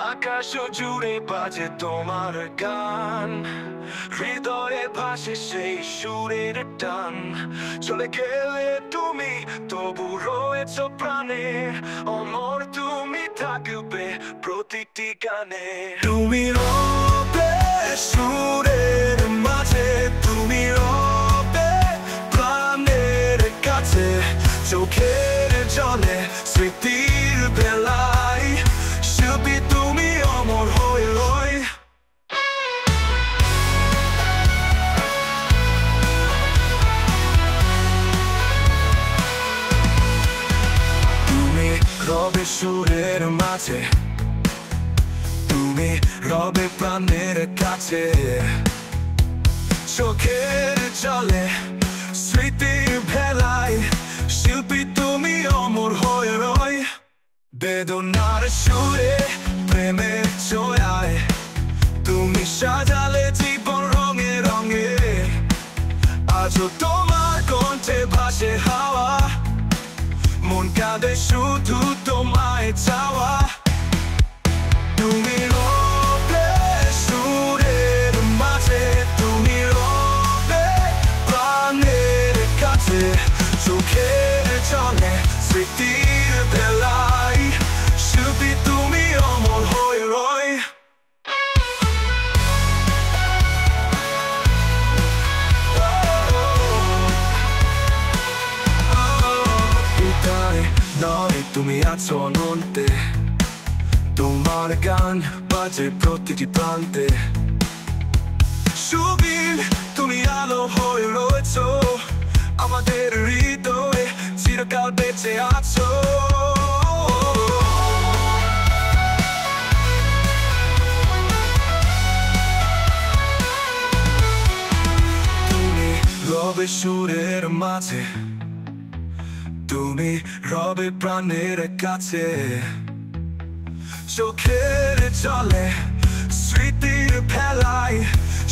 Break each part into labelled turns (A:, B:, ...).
A: আকাশ জুড়ে বাজে তোমার গান, হৃদয়ে ভাসে সেই সুরের টান। চলে গেলে তুমি তবু রয়েছো প্রাণে, অমর তুমি থাকবে প্রতিটি গানে। তুমি রবে সুরের মাঝে, তুমি রবে প্রাণের কাছে। চোখের জলে স্মৃতির বেলায় শিল্পী তুমি অমর হয়ে রই। তুমি রবে সুরের মাঝে, তুমি রবে প্রাণের কাছে। চোখের জলে স্মৃতির ভেলায় শিল্পী তুমি অমর হয়ে রই। বেদনার সুরে প্রেমের ছোঁয়ায় তুমি সাজালে জীবন রঙে রঙে। আজও তোমার কণ্ঠে ভাসে হাওয়া, মন কাঁদে শুধু তোমায় চাওয়া। তুমি রবে সুরের মাঝে, তুমি রবে প্রাণের কাছে। চোখের জলে স্মৃতির বেলায় শিল্পী তুমি অমর হয়ে রই। হৃদয়ে নয় তুমি আছো অনন্তে, তোমার গান বাজে প্রতিটি প্রান্তে। সুবীর তুমি আলো হয়ে রয়েছো, আমাদের হৃদয়ে চিরকাল বেঁচে আছো। তুমি রবে সুরের মাঝে, তুমি রবে প্রাণের কাছে। চোখের জলে স্মৃতির ভেলায়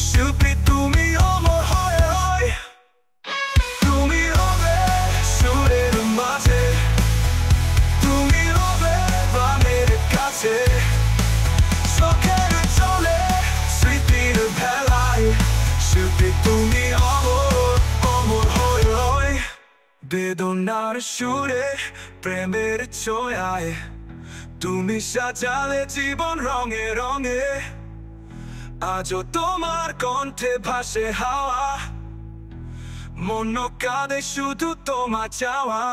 A: শিল্পী তুমি অমর হয়ে রই। তুমি রবে সুরের মাঝে, তুমি রবে প্রাণের কাছে। চোখের জলে স্মৃতির ভেলায় শিল্পী তুমি অমর হয়ে রই। বেদনার সুরে প্রেমের ছোঁয়ায় তুমি সাজালে জীবন রঙে রঙে। আজও তোমার কণ্ঠে ভাসে হাওয়া, মন কাঁদে শুধু তোমার চাওয়া।